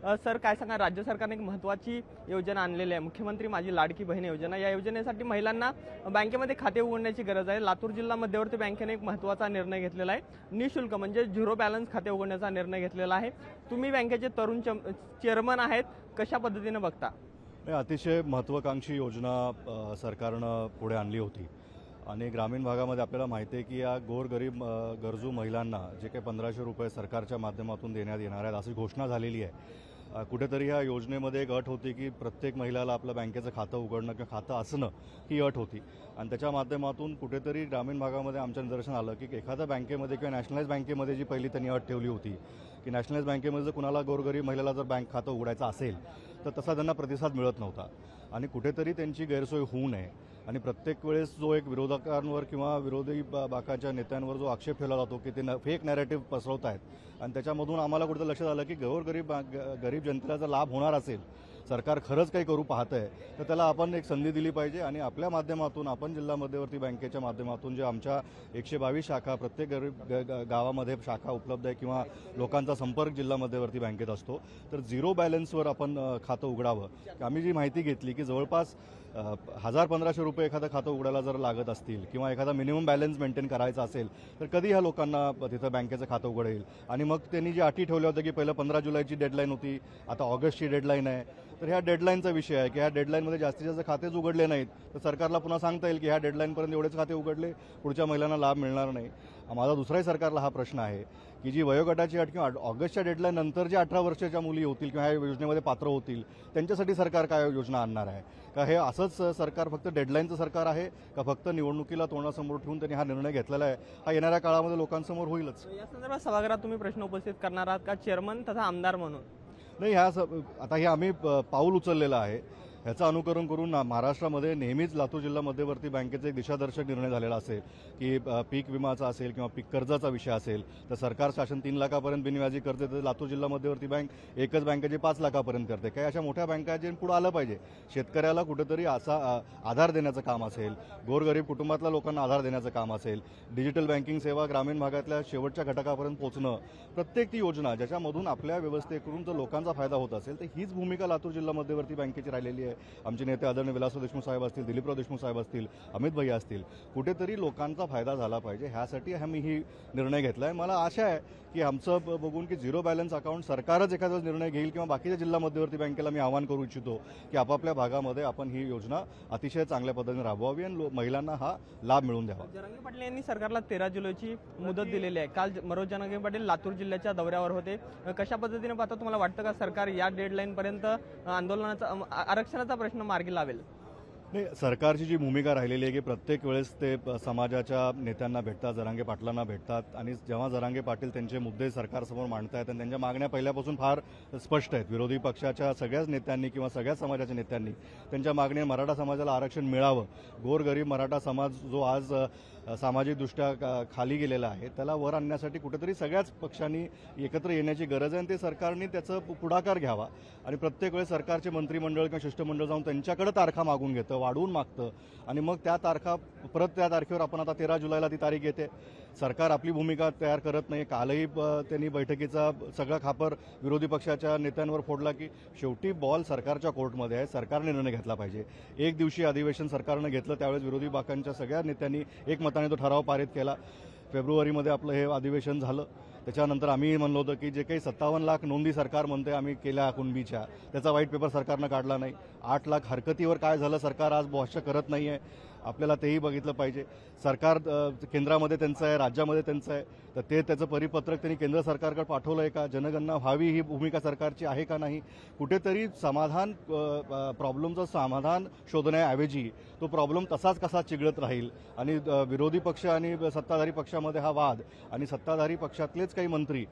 Sir काय सांगा, राज्य सरकारने एक महत्त्वाची योजना आणलेली आहे, मुख्यमंत्री माझी लाडकी बहीण योजना। या योजनेसाठी महिलांना बँकेमध्ये खाते उघडण्याची गरज आहे। लातूर जिल्हा मध्यवर्ती बँकेने एक महत्त्वाचा निर्णय घेतलेला आहे, निशुल्क म्हणजे झिरो बॅलन्स खाते उघडण्याचा निर्णय घेतलेला आहे। तुम्ही बँकेचे तरुण चेअरमन आहेत, कशा पद्धतीने बघता? अतिशय महत्त्वाकांक्षी योजना सरकारनं पुढे आणली होती आणि ग्रामीण भागामध्ये आपल्याला माहिती आहे की या गोरगरीब गरजू महिलांना जे काही 1500 रुपये सरकारच्या माध्यमातून देण्यात येणार आहेत अशी घोषणा झालेली आहे। कुठेतरी ह्या योजनेमध्ये एक अट होती की प्रत्येक महिलाला आपलं बँकेचं खातं उघडणं किंवा खातं असणं ही अट होती आणि त्याच्या माध्यमातून कुठेतरी ग्रामीण भागामध्ये आमच्या निदर्शन आलं की एखाद्या बँकेमध्ये किंवा नॅशनलाइज बँकेमध्ये जी पहिली त्यांनी अट ठेवली होती की नॅशनलाइज बँकेमध्ये जर कुणाला गोरगरीब महिलेला जर बँक खातं उघडायचं असेल तर तसा त्यांना प्रतिसाद मिळत नव्हता आणि कुठेतरी त्यांची गैरसोय होऊ नये आणि प्रत्येक वेळेस जो एक विरोधकांवर किंवा विरोधी बाकाच्या नेत्यांवर जो आक्षेप ठेवला जातो की ते फेक नॅरेटिव्ह पसरवत आहेत आणि त्याच्यामधून आम्हाला कुठेतरी लक्षात आलं की गरीब जनतेला जर लाभ होणार असेल, सरकार खरंच काही करू पाहत आहे तर त्याला आपण एक संधी दिली पाहिजे आणि आपल्या माध्यमातून आपण जिल्हा मध्यवर्ती बँकेच्या माध्यमातून जे आमच्या 122 शाखा प्रत्येक गरीब गावामध्ये शाखा उपलब्ध आहे किंवा लोकांचा संपर्क जिल्हा मध्यवर्ती बँकेत असतो तर झिरो बॅलन्सवर आपण खातं उघडावं। आम्ही जी माहिती घेतली की जवळपास 1000-1500 रुपये एखादं खातं उघडायला जर लागत असतील किंवा एखादा मिनिमम बॅलन्स मेंटेन करायचा असेल तर कधी ह्या लोकांना तिथं बँकेचं खातं उघडेल आणि मग त्यांनी जी अटी ठेवल्या होत्या की पहिलं 15 जुलैची डेडलाईन होती, आता ऑगस्टची डेडलाईन आहे, तर ह्या डेडलाईनचा विषय आहे की ह्या डेडलाईनमध्ये जास्तीत जास्त खातेच उघडले नाहीत तर सरकारला पुन्हा सांगता येईल की ह्या डेडलाईनपर्यंत एवढेच खाते उघडले, पुढच्या महिलांना लाभ मिळणार नाही। माझा दुसराही सरकारला हा प्रश्न आहे की जी वयोगटाची अट किंवा ऑगस्टच्या डेडलाईन नंतर जे 18 वर्षाच्या मुली होतील किंवा ह्या योजनेमध्ये पात्र होतील त्यांच्यासाठी सरकार काय योजना आणणार आहे का? हे असंच सरकार फक्त डेडलाईनचं सरकार आहे का फक्त निवडणुकीला तोंडासमोर ठेवून त्यांनी हा निर्णय घेतलेला आहे? हा येणाऱ्या काळामध्ये लोकांसमोर होईलच। या संदर्भात सभागृहात तुम्ही प्रश्न उपस्थित करणार आहात का चेअरमन तथा आमदार म्हणून? नाही, आता हे आम्ही पाऊल उचललेलं आहे, ह्याचं अनुकरण करून महाराष्ट्रामध्ये नेहमीच लातूर जिल्हा मध्यवर्ती बँकेचा एक दिशादर्शक निर्णय झालेला असेल की पीक विमाचा असेल किंवा पीक कर्जाचा विषय असेल तर सरकार शासन 3 लाखापर्यंत बिनव्याजी करते तर लातूर जिल्हा मध्यवर्ती बँक एकच बँकेचे 5 लाखापर्यंत करते। काही अशा मोठ्या बँका जे पुढे आलं पाहिजे, शेतकऱ्याला कुठेतरी असा आधार देण्याचं काम असेल, गोरगरीब कुटुंबातल्या लोकांना आधार देण्याचं काम असेल, डिजिटल बँकिंग सेवा ग्रामीण भागातल्या शेवटच्या घटकापर्यंत पोहोचणं, प्रत्येक ती योजना ज्याच्यामधून आपल्या व्यवस्थेकडून जर लोकांचा फायदा होत असेल तर हीच भूमिका लातूर जिल्हा मध्यवर्ती बँकेची राहिलेली आहे। आमचे नेते आदरणीय विलासराव देशमुख साहेब असतील, दिलीपराव देशमुख साहेब असतील, अमित भैया असतील, कुठेतरी लोकांचा फायदा झाला पाहिजे ह्यासाठी आम्ही ही निर्णय घेतला आहे। मला आशा आहे की आमचं बघून की झिरो बॅलन्स अकाउंट सरकारच एखादा निर्णय घेईल किंवा बाकीच्या जिल्हा मध्यवर्ती बँकेला मी आवाहन करू इच्छितो की आपापल्या भागामध्ये आपण ही योजना अतिशय चांगल्या पद्धतीने राबवावी आणि महिलांना हा लाभ मिळवून द्यावा। जरांगे पाटील यांनी सरकारला 13 जुलैची मुदत दिलेली आहे। काल मनोज जरांगे पाटील लातूर जिल्ह्याच्या दौऱ्यावर होते, कशा पद्धतीने पाहता? तुम्हाला वाटतं का सरकार या डेडलाईन पर्यंत आंदोलनाचा आरक्षणाचा प्रश्न मार्गी लावेल? नाही, सरकारची जी भूमिका राहिलेली आहे की प्रत्येक वेळेस ते समाजाच्या नेत्यांना भेटतात, जरांगे पाटलांना भेटतात आणि जेव्हा जरांगे पाटील त्यांचे मुद्दे सरकारसमोर मांडतायत आणि त्यांच्या मागण्या पहिल्यापासून फार स्पष्ट आहेत। विरोधी पक्षाच्या सगळ्याच नेत्यांनी किंवा सगळ्याच समाजाच्या नेत्यांनी त्यांच्या मागण्या मराठा समाजाला आरक्षण मिळावं, गोरगरीब मराठा समाज जो आज सामाजिकदृष्ट्या खाली गेलेला आहे त्याला वर आणण्यासाठी कुठेतरी सगळ्याच पक्षांनी एकत्र येण्याची गरज आहे आणि ते सरकारने त्याचं पुढाकार घ्यावा आणि प्रत्येक वेळेस सरकारचे मंत्रिमंडळ किंवा शिष्टमंडळ जाऊन त्यांच्याकडे तारखा मागून घेतं, वाढवून मागतं आणि मग त्या तारखा परत त्या तारखेवर आपण आता 13 जुलैला ती तारीख येते, सरकार आपली भूमिका तयार करत नाही। कालही त्यांनी बैठकीचा सगळा खापर विरोधी पक्षाच्या नेत्यांवर फोडला की शेवटी बॉल सरकारच्या कोर्टमध्ये आहे, सरकारने निर्णय घेतला पाहिजे। एक दिवशी अधिवेशन सरकारनं घेतलं त्यावेळेस विरोधी पक्षांच्या सगळ्या नेत्यांनी एकमताने तो ठराव पारित केला। फेब्रुवारीमध्ये आपलं हे अधिवेशन झालं, त्याच्यानंतर आम्ही म्हणलो होतं की जे काही 57 लाख नोंदी सरकार म्हणते आम्ही केल्या कुणबीच्या, त्याचा व्हाईट पेपर सरकारनं काढला नाही। 8 लाख हरकतीवर काय झालं सरकार आज भाष्य करत नाही आहे, आपल्याला तेही बघितलं पाहिजे। सरकार केंद्रामध्ये त्यांचं आहे, राज्यामध्ये त्यांचं आहे, तर त्याचं परिपत्रक त्यांनी केंद्र सरकारकडे पाठवलं आहे का? जनगणना व्हावी ही भूमिका सरकारची आहे का नाही? कुठेतरी प्रॉब्लेमचं समाधान शोधण्याऐवजी तो प्रॉब्लेम तसाच कसा चिघळत राहील आणि विरोधी पक्ष आणि सत्ताधारी पक्षामध्ये हा वाद आणि सत्ताधारी पक्षातलेच काही मंत्री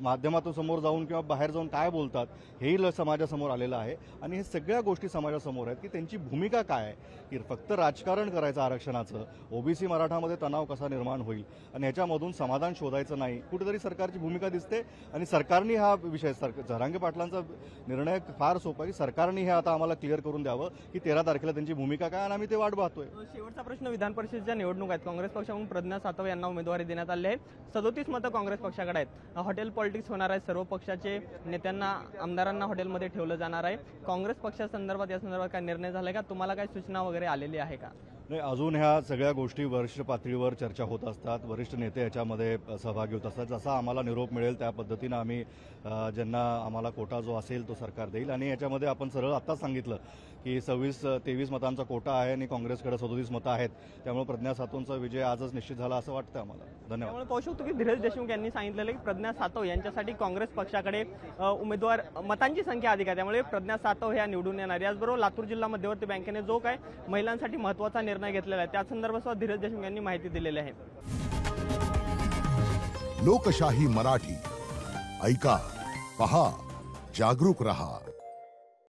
माध्यमातून समोर जाऊन किंवा बाहेर जाऊन काय बोलतात हेही समाजासमोर आलेलं आहे आणि हे सगळ्या गोष्टी समाजासमोर आहेत की त्यांची भूमिका काय आहे की फक्त राजकारण करायचं आरक्षणाचं, ओबीसी मराठामध्ये तणाव कसा निर्माण होईल आणि ह्याच्यामधून समाधान शोधायचं नाही। कुठेतरी सरकारची भूमिका दिसते आणि सरकारने हा विषय जरांगे पाटलांचा निर्णय फार सोपा आहे की सरकारने हे आता आम्हाला क्लिअर करून द्यावं की 13 तारखेला त्यांची भूमिका काय आणि आम्ही ते वाट पाहतोय। शेवटचा प्रश्न, विधान परिषदेच्या निवडणूक आहेत, काँग्रेस पक्षाकडून प्रज्ञा सातव यांना उमेदवारी देण्यात आली आहे, 37 मतं काँग्रेस पक्षाकडे पक्षाकडे आहेत. हॉटेल पॉलिटिक्स होणार आहे. सर्व पक्षाचे नेत्यांना आमदारांना हॉटेलमध्ये ठेवलं जाणार आहे. काँग्रेस पक्षासंदर्भात या संदर्भात काय निर्णय झालाय का? तुम्हाला काय सूचना वगैरे आलेली आहे का? नाही, अजून ह्या सगळ्या गोष्टी वरिष्ठ पातळीवर चर्चा होत असतात. वरिष्ठ नेते याच्यामध्ये सहभागी होत असतात. जसा आम्हाला निरोप मिळेल त्या पद्धतीनं आम्ही ज्यांना आम्हाला कोटा जो असेल तो सरकार देईल. आणि याच्यामध्ये आपण सरळ आत्ताच सांगितलं की 23 मतांचा कोटा आहे आणि काँग्रेसकडे 37 मतं आहेत. त्यामुळे प्रज्ञा सातवचा विजय आजच निश्चित झाला असं वाटतं आम्हाला. धन्यवाद. त्यामुळे पाहू शकतो की धीरज देशमुख यांनी सांगितलेलं की प्रज्ञा सातव यांच्यासाठी काँग्रेस पक्षाकडे उमेदवार मतांची संख्या अधिक आहे. त्यामुळे प्रज्ञा सातव ह्या निवडून येणार. याचबरोबर लातूर जिल्हा मध्यवर्ती बँकेने जो काय महिलांसाठी महत्त्वाचा निर्णय घेतलेला आहे त्या संदर्भात धीरज देशमुख यांनी माहिती दिलेली आहे. लोकशाही मराठी ऐका, पहा, जागरूक रहा.